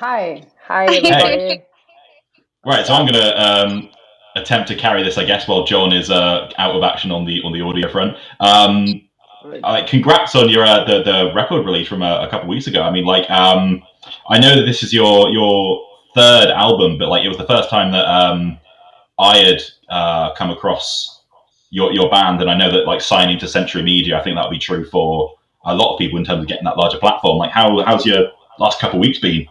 Hi, Hey, everybody. right. What's So I'm up? gonna attempt to carry this, I guess, while John is out of action on the audio front. Good. Congrats on your the record release from a couple of weeks ago. I mean, I know that this is your third album, but like it was the first time that I had come across your band, and I know that like signing to Century Media, I think that would be true for a lot of people in terms of getting that larger platform. Like, how's your last couple of weeks been?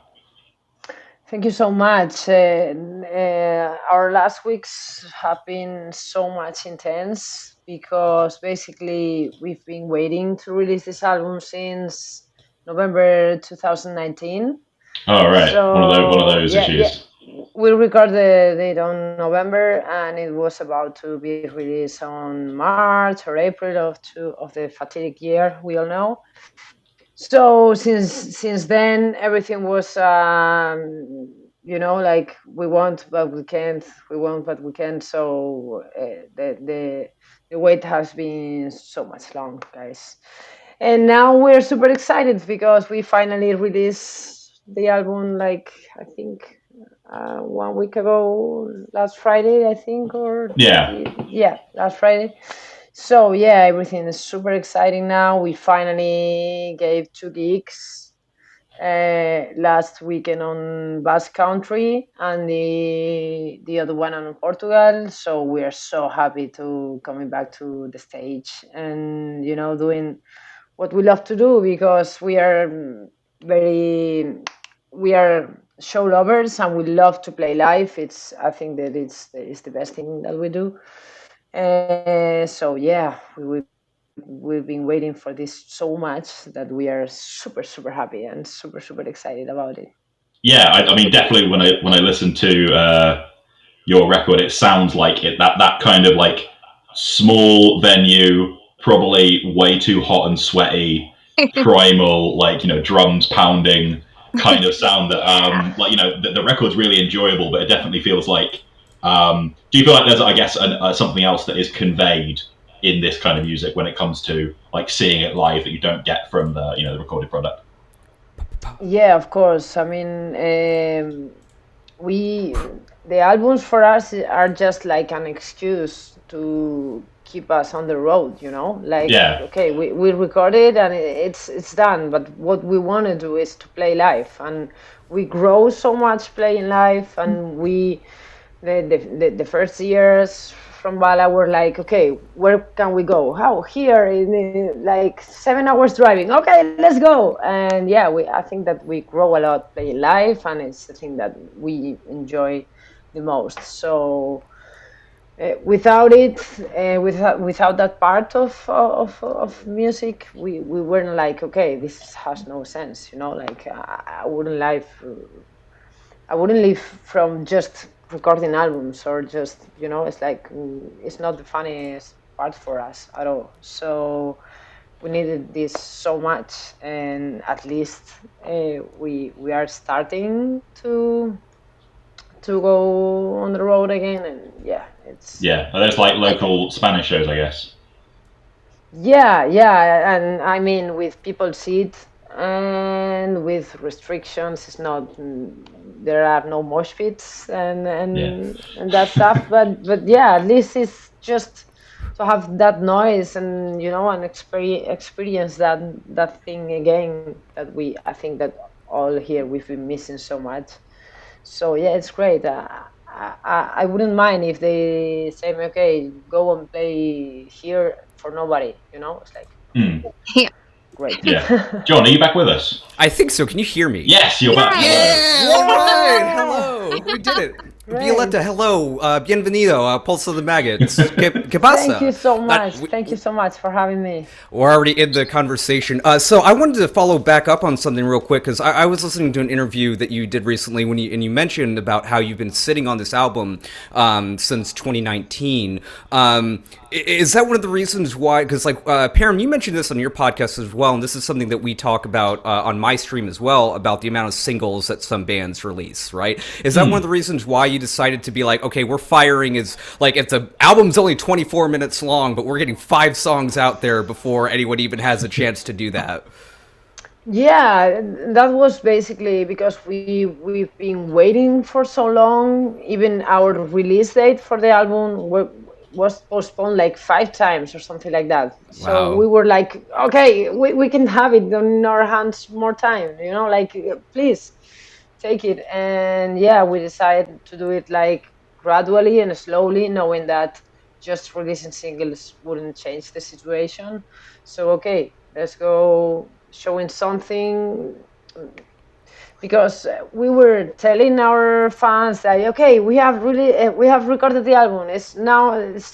Thank you so much. Our last weeks have been so much intense because basically we've been waiting to release this album since November 2019. Oh, right, one of So those yeah, issues. we recorded it on November, and it was about to be released on March or April of the fatidic year we all know. So since then, everything was, like we want but we can't, we want but we can't. So the wait has been so much long, guys. And now we're super excited because we finally released the album. Like I think 1 week ago, last Friday, I think, or Yeah, yeah, last Friday. So yeah, everything is super exciting now. We finally gave two gigs last weekend on Basque Country and the other one on Portugal. So we are so happy to coming back to the stage and doing what we love to do because we are very we are show lovers and we love to play live. It's I think that it's the best thing that we do. So yeah, we've been waiting for this so much that we are super happy and super excited about it. yeah. I mean, definitely when I listen to your record, it sounds like that kind of like small venue, probably way too hot and sweaty, primal, like drums pounding kind of sound that Yeah. the record's really enjoyable, but it definitely feels like. Do you feel like there's, I guess, something else that is conveyed in this kind of music when it comes to like seeing it live that you don't get from the recorded product? Yeah, of course. I mean, we the albums for us are just like an excuse to keep us on the road. Like Yeah, okay, we recorded and it's done. But what we want to do is to play live, and we grow so much playing live, and the first years from Bala were like, okay, where can we go? How here in like 7 hours driving? Okay, let's go. And yeah, we I think that we grow a lot playing live, and it's the thing that we enjoy the most. So without it, without that part of music, we weren't like, okay, this has no sense. Like I wouldn't live from just recording albums or just, it's like it's not the funniest part for us at all. So we needed this so much, and at least we are starting to go on the road again, and yeah, it's yeah. There's like I can. local Spanish shows, I guess. Yeah, and I mean with people seat and with restrictions, it's not there are no mosh pits and Yeah. and that stuff. But yeah, at least it's just to have that noise and and experience that thing again that I think that all here we've been missing so much. So yeah, it's great. I wouldn't mind if they say, okay, go and play here for nobody. It's like Mm, Yeah. great. yeah. John, are you back with us? I think so. Can you hear me? Yes, you're back. Hello. Yeah, all right. Yeah, Hello. We did it. great. Violeta, hello. Bienvenido. Pulse of the Maggots. ¿Qué Thank you pasa? so much. We, Thank you so much for having me. we're already in the conversation. So I wanted to follow back up on something real quick because I was listening to an interview that you did recently and you mentioned about how you've been sitting on this album since 2019. Is that one of the reasons why? Because like Param, you mentioned this on your podcast as well, and this is something that we talk about on my stream as well about the amount of singles that some bands release. Right? Is that one of the reasons why you decided to be like, okay, we're firing is like if the album's only 24 minutes long, but we're getting 5 songs out there before anyone even has a chance to do that? Yeah, that was basically because we've been waiting for so long. Even our release date for the album was postponed like 5 times or something like that. So Wow. we were like, okay, we can have it in our hands more time, like please take it. And yeah, we decided to do it like gradually and slowly, knowing that just releasing singles wouldn't change the situation. So okay, let's go showing something, because we were telling our fans that okay, we have recorded the album. It's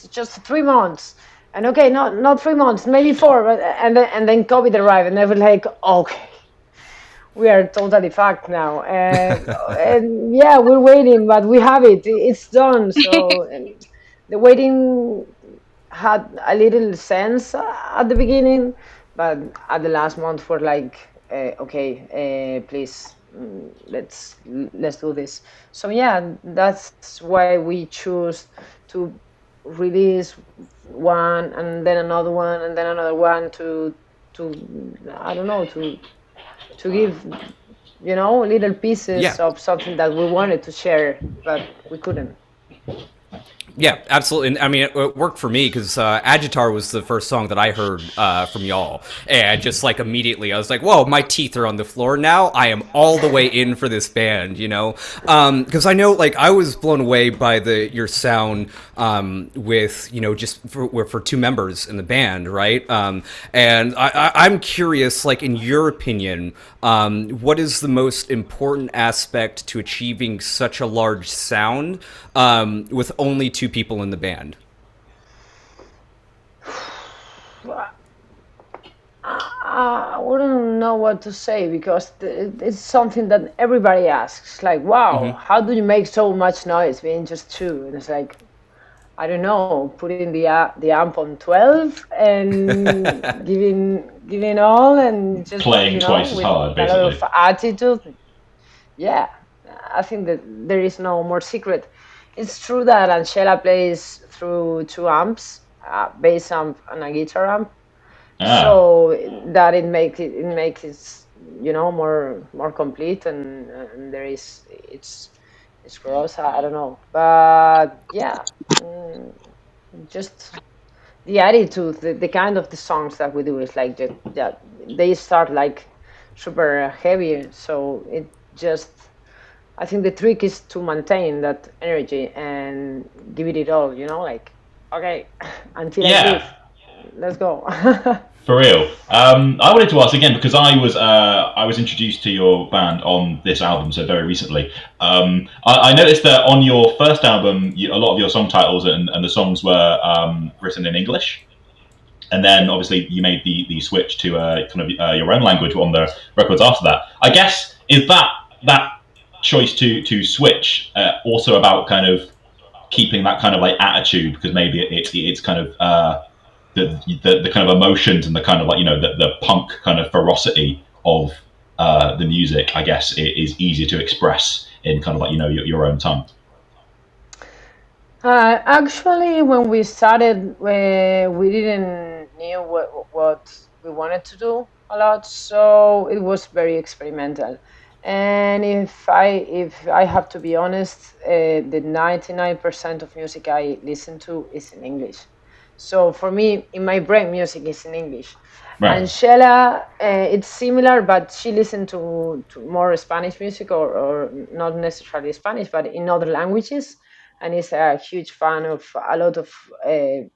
just 3 months, and okay, not 3 months, maybe four, but and then COVID arrived, and they were like, okay, we are totally fucked now. And yeah, we're waiting, but we have it. It's done. So the waiting had a little sense at the beginning, but at the last month we're like, okay, please, let's do this. So yeah, that's why we choose to release one and then another one and then another one to I don't know, to give little Yeah. pieces of something that we wanted to share, but we couldn't. Yeah, absolutely. And I mean, it worked for me because Agitar was the first song that I heard from y'all, and just like immediately, I was like, "Whoa, my teeth are on the floor now. I am all the way in for this band," you know. Because I know, like, I was blown away by the your sound with just for two members in the band, right? And I'm curious, like, in your opinion, what is the most important aspect to achieving such a large sound with only two people in the band? I wouldn't know what to say, because it's something that everybody asks. Like, wow, how do you make so much noise being just two? And it's like, I don't know, putting the amp on 12 and giving all, and just Playing twice as with hard, a lot of basically. attitude. Yeah, I think that there is no more secret. It's true that Angela plays through two amps, a bass amp and a guitar amp, Ah, so that it makes it more complete, and it's gross. I don't know, but yeah, mm, just the attitude, the kind of the songs that we do is like that they start like super heavy, so it just, I think the trick is to maintain that energy and give it all, like, okay, until I breathe, yeah. let's go. For real. I wanted to ask again because I was introduced to your band on this album so very recently. I noticed that on your first album, a lot of your song titles and the songs were written in English, and then obviously you made the switch to kind of your own language on the records after that. I guess is that choice to switch also about kind of keeping that kind of like attitude, because maybe it's kind of the kind of emotions and the kind of like the punk kind of ferocity of the music, I guess, is easier to express in kind of like your own tongue. Actually, when we started, we didn't knew what we wanted to do a lot, so it was very experimental. And if I have to be honest, the 99% of music I listen to is in English. So for me, in my brain, music is in English. Right. And Shella, it's similar, but she listened to more Spanish music, or not necessarily Spanish, but in other languages, and is a huge fan of a lot of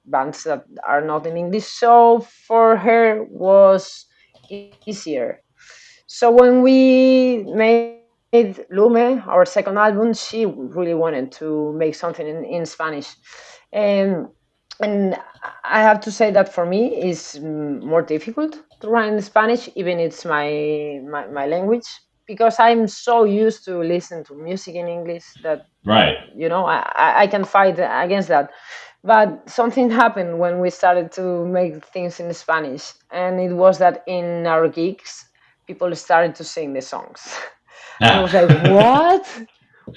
bands that are not in English. So for her was easier. So when we made Lume, our second album, she really wanted to make something in Spanish. Um, and I have to say that for me it's more difficult to write in Spanish, even it's my language, because I'm so used to listen to music in English that Right. I can fight against that. But something happened when we started to make things in Spanish, and it was that in our gigs, people started to sing the songs. And I was like, Ah. what?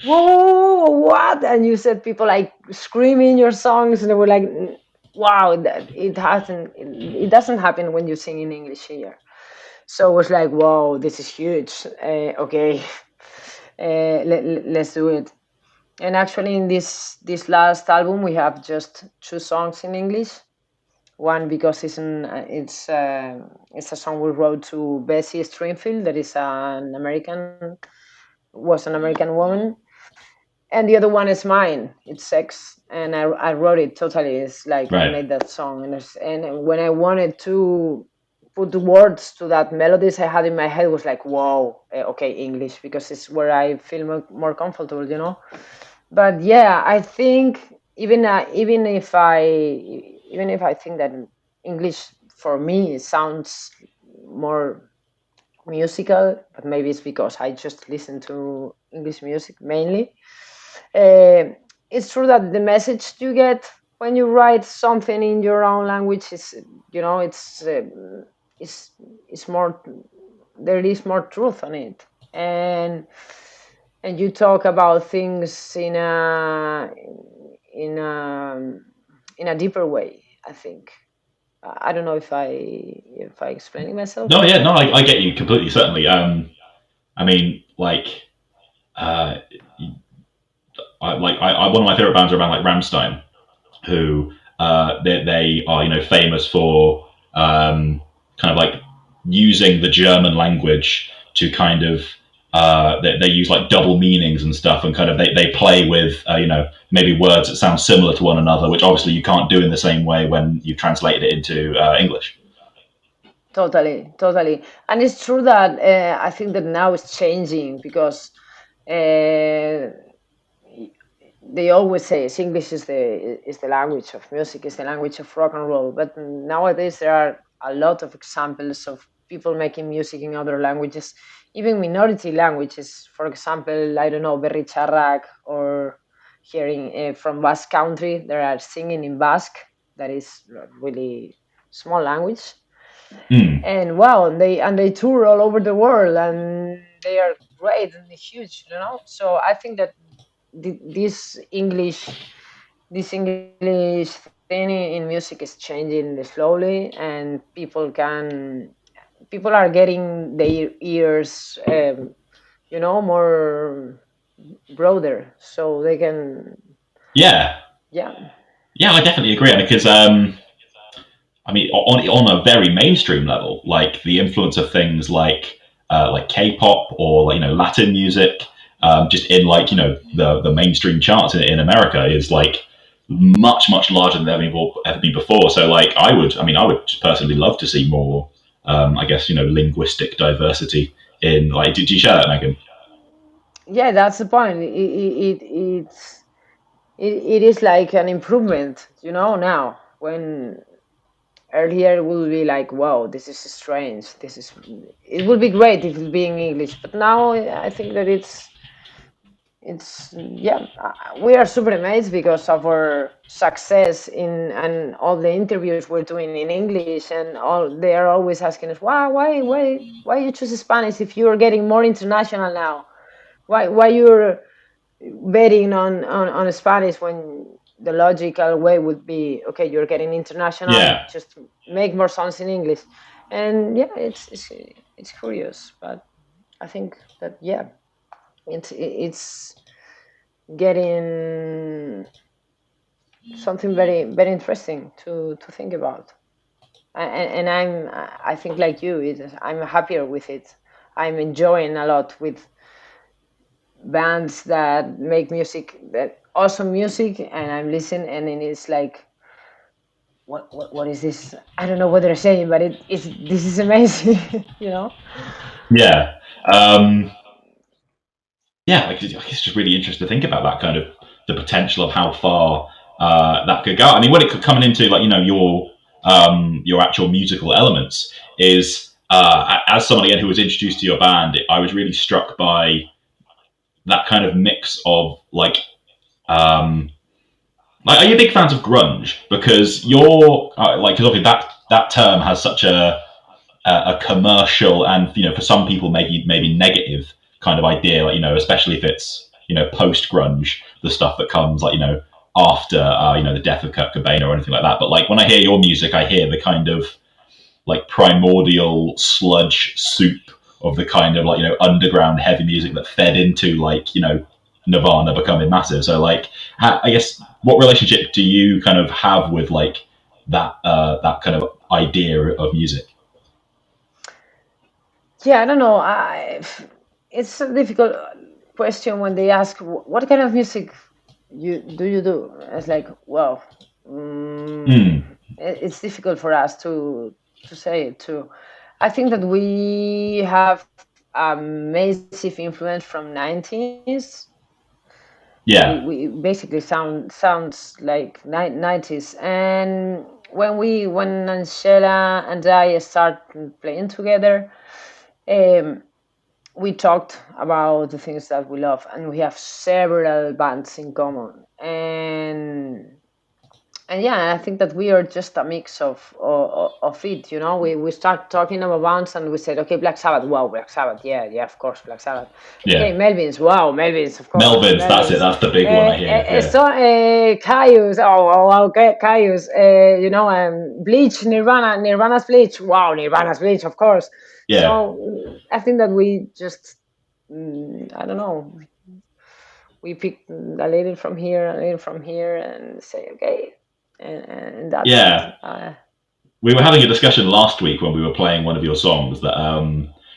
Whoa, what? And you said people like screaming your songs, and they were like, wow, it doesn't happen when you sing in English here. So it was like, whoa, this is huge. Okay, let's do it. And actually, in this last album, we have just two songs in English. One because it's a song we wrote to Bessie Stringfield, that is was an American woman, and the other one is mine. It's Sex, and I wrote it totally. It's like I Right. made that song, and when I wanted to put the words to that melodies I had in my head, was like, whoa, okay, English, because it's where I feel more comfortable, you know. But yeah, I think even if I think that English for me sounds more musical, but maybe it's because I just listen to English music mainly. Uh, it's true that the message you get when you write something in your own language is, you know, it's it's more, there is more truth on it, and you talk about things in a in a deeper way, I think. I don't know if I explaining myself. No, yeah, no, I get you completely. Certainly. I mean, uh, one of my favorite bands are a band like Ramstein, who they are famous for kind of like using the German language to kind of they use like double meanings and stuff, and kind of they play with maybe words that sound similar to one another, which obviously you can't do in the same way when you translated it into English. Totally, totally. And it's true that I think that now it's changing because uh, they always say English is the language of music, is the language of rock and roll. But nowadays there are a lot of examples of people making music in other languages, even minority languages. For example, I don't know, Berri or hearing from Basque Country, they are singing in Basque. That is a really small language, Mm. and wow, they tour all over the world, and they are great and huge, you know. So I think that this English thing in music is changing slowly, and people are getting their ears, you know, more broader, so they can, Yeah, yeah, yeah, I definitely agree. Because I mean, on a very mainstream level, like the influence of things like K-pop or Latin music, just in the mainstream charts in America is like much larger than ever been before. So I would personally love to see more. I guess linguistic diversity in like. Did you share that, Megan? yeah, that's the point. It is like an improvement, you know, now when earlier it would be like, wow, this is strange, this is, it would be great if it be in English, but now I think that it's yeah, we are super amazed because of our success in and all the interviews we're doing in English, and all they are always asking us, why you choose Spanish if you're getting more international now, why you're betting on Spanish when the logical way would be, okay, you're getting international, Yeah, just make more songs in English. And yeah, it's curious, but I think that yeah, it's getting something very interesting to think about. And I think like you, I'm happier with it. I'm enjoying a lot with bands that make music, that awesome music, and I'm listening, and then it's like, what is this? I don't know what they're saying, but it's this is amazing, you know. yeah. Um, yeah, like it's just really interesting to think about that kind of the potential of how far that could go. I mean, when it could come into like your actual musical elements is as someone again who was introduced to your band, I was really struck by that kind of mix of um, like are you big fans of grunge? Because you're like because obviously that term has such a commercial and for some people maybe negative kind of idea, like especially if it's post grunge, the stuff that comes like after the death of Kurt Cobain or anything like that. But like when I hear your music, I hear the kind of like primordial sludge soup of the kind of like underground heavy music that fed into like Nirvana becoming massive. So like, I guess what relationship do you kind of have with like that kind of idea of music? Yeah, I don't know. It's a difficult question when they ask what kind of music you do. It's like, well, Mm. it's difficult for us to say it too. I think that we have a massive influence from 90s. Yeah, We basically sounds like 90s. And when Angela and I start playing together, um, we talked about the things that we love, and we have several bands in common. And yeah, I think that we are just a mix of it. We start talking about bands, and we said, okay, Black Sabbath. Wow, Black Sabbath. Yeah, of course, Black Sabbath. Okay, yeah. Melvins. Wow, Melvins, of course, Melvins, that's it. Melvins. That's the big one I hear. Yeah, So Caius. Okay, Caius. Bleach, Nirvana's Bleach. Wow, Nirvana's Bleach, of course. yeah, So I think that we just, I don't know, we pick a little from here, a little from here, and say, okay, and that's it. yeah. We were having a discussion last week when we were playing one of your songs that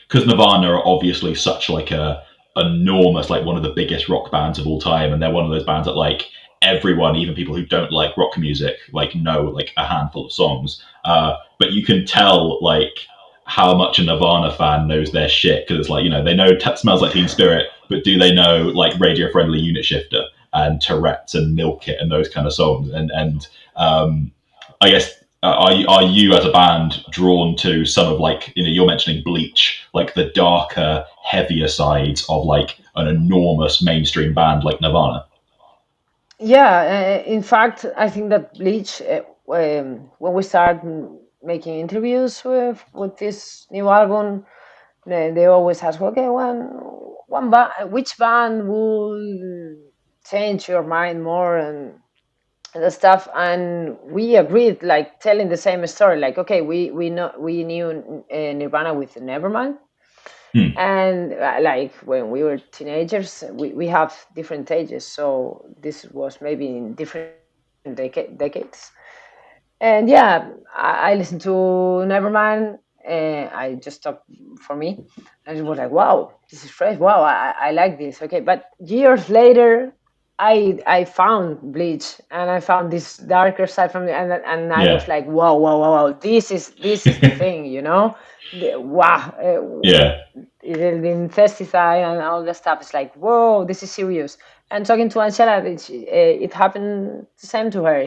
because Nirvana are obviously such like a enormous, like one of the biggest rock bands of all time, and they're one of those bands that like everyone, even people who don't like rock music, like know like a handful of songs. But you can tell like how much a Nirvana fan knows their shit because it's like they know Smells Like Teen Spirit, but do they know like Radio Friendly Unit Shifter and Tourette's and Milk It and those kind of songs? And I guess are you as a band drawn to some of like you're mentioning Bleach, like the darker, heavier sides of like an enormous mainstream band like Nirvana? Yeah, in fact, I think that Bleach, when we start making interviews with this new album, they always ask, okay, which band will change your mind more and the stuff, and we agreed, like telling the same story, like, okay, we knew Nirvana with Nevermind. Hmm. And like when we were teenagers, we have different ages, so this was maybe in different decades. And yeah, I listened to Nevermind, and I just talked for me, and it was like, wow, this is fresh. Wow, I like this. Okay, but years later, I found Bleach, and I found this darker side from it, and I was Yeah, like, wow, wow, wow, wow, this is the thing, wow. yeah, The incesticide and all that stuff is like, whoa, this is serious. And talking to Angela, it happened the same to her.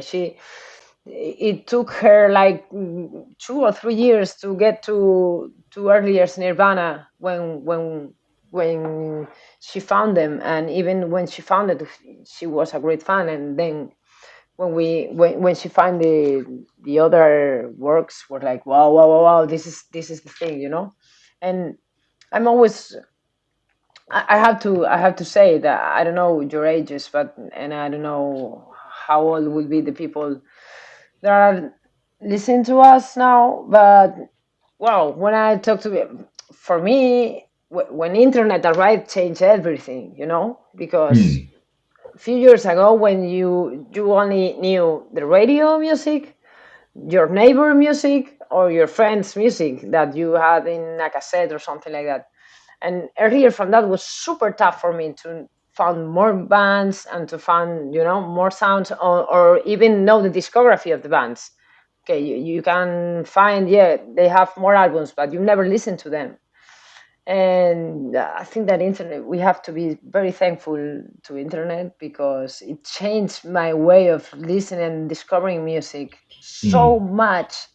It took her like 2 or 3 years to get to earlier Nirvana when she found them, and even when she found it, she was a great fan. And then when she found the other works, were like, wow, wow, wow, wow, this is the thing. And I'm always, I have to say that I don't know your ages, and I don't know how old will be the people that are listening to us now. But well, when I talk to them, for me, when internet arrived, changed everything. Because hmm. a few years ago, when you only knew the radio music, your neighbor music, or your friend's music that you had in a cassette or something like that. And earlier from that was super tough for me to find more bands and to find more sounds, or even know the discography of the bands. Okay, you can find, yeah, they have more albums, but you never listen to them. And I think that internet, we have to be very thankful to internet, because it changed my way of listening and discovering music so Hmm. much.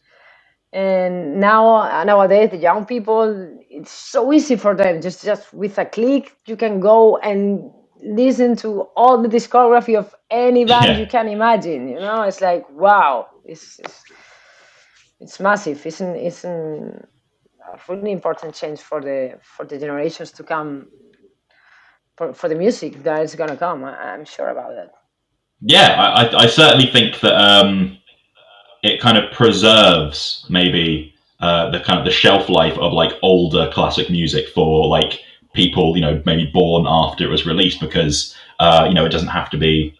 And nowadays, the young people, it's so easy for them, just with a click you can go and listen to all the discography of any band you Yeah, can imagine. It's like, wow, it's massive. It's a really important change for the generations to come, for the music that is gonna come. I'm sure about that. yeah. I certainly think that it kind of preserves maybe the kind of the shelf life of like older classic music for like people, maybe born after it was released, because it doesn't have to be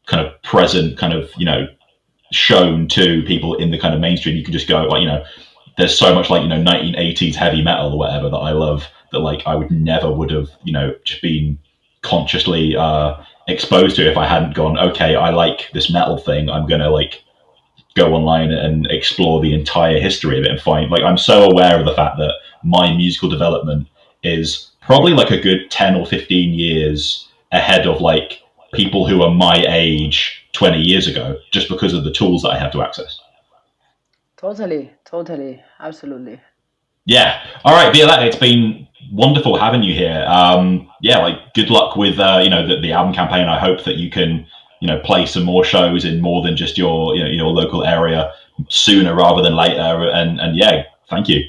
kind of present, kind of shown to people in the kind of mainstream. You can just go like, there's so much like 1980s heavy metal or whatever that I love that like I would have just been consciously exposed to if I hadn't gone, okay, I like this metal thing, I'm gonna like go online and explore the entire history of it and find like I'm so aware of the fact that my musical development is probably like a good 10 or 15 years ahead of like people who are my age 20 years ago, just because of the tools that I have to access. Totally, absolutely. Yeah. All right, Violeta, it's been wonderful having you here. Yeah, like good luck with the album campaign. I hope that you can play some more shows in more than just your your local area sooner rather than later. And yeah, thank you.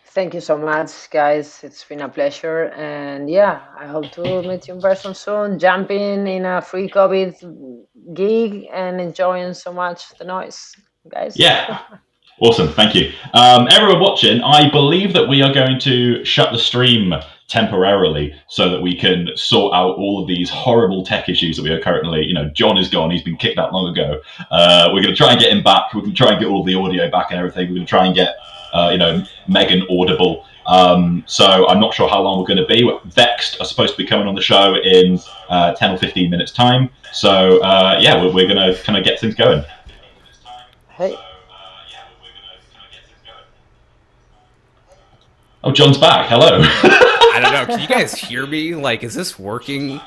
Thank you so much, guys. It's been a pleasure. And yeah, I hope to meet you in person soon, jumping in a free COVID gig and enjoying so much the noise, guys. Yeah. Awesome, thank you. Everyone watching, I believe that we are going to shut the stream temporarily so that we can sort out all of these horrible tech issues that we are currently, John is gone, he's been kicked out long ago. We're going to try and get him back, we're going to try and get all the audio back and everything, we're going to try and get, Megan audible. So I'm not sure how long we're going to be. Vexed are supposed to be coming on the show in 10 or 15 minutes time. So yeah, we're going to kind of get things going. Hey. Oh, John's back. Hello. I don't know. Can you guys hear me? Like, is this working?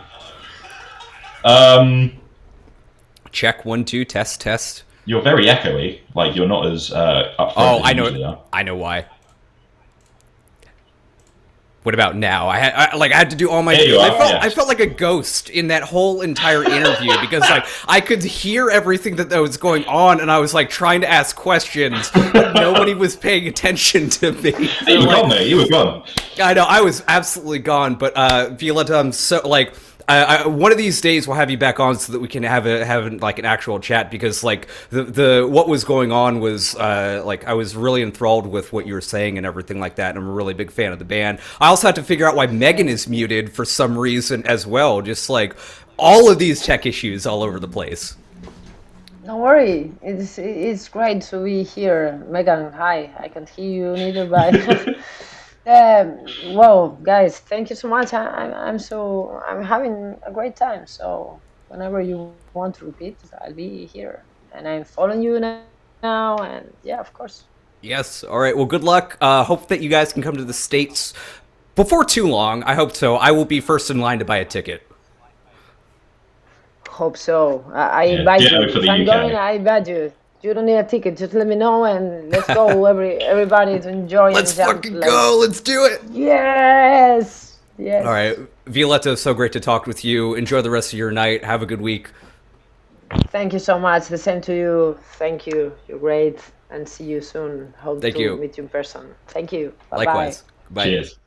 Check 1 2 test. You're very echoey. Like you're not as upfront. Oh, as you usually are. I know why. What about now? I had to do all my. I felt like a ghost in that whole entire interview because like I could hear everything that was going on, and I was like trying to ask questions, but nobody was paying attention to me. Hey, you were gone, mate. You were gone. I know I was absolutely gone, but Violeta, I'm so like. One of these days we'll have you back on so that we can have like an actual chat, because like the what was going on was like I was really enthralled with what you were saying and everything like that, and I'm a really big fan of the band. I also had to figure out why Megan is muted for some reason as well, just like all of these tech issues all over the place. Don't worry, it's great to be here. Megan, hi, I can't hear you neither, but well, guys, thank you so much. I'm having a great time. So whenever you want to repeat, I'll be here, and I'm following you now. And yeah, of course. Yes. All right. Well, good luck. Hope that you guys can come to the States before too long. I hope so. I will be first in line to buy a ticket. Hope so. I invite you. If I'm going, I invite you. You don't need a ticket. Just let me know and let's go. Everybody to enjoy. Let's fucking go. Let's do it. Yes. Yes. All right, Violeta, so great to talk with you. Enjoy the rest of your night. Have a good week. Thank you so much. The same to you. Thank you. You're great. And see you soon. Hope to meet you in person. Thank you. Bye-bye. Likewise. Bye. Cheers.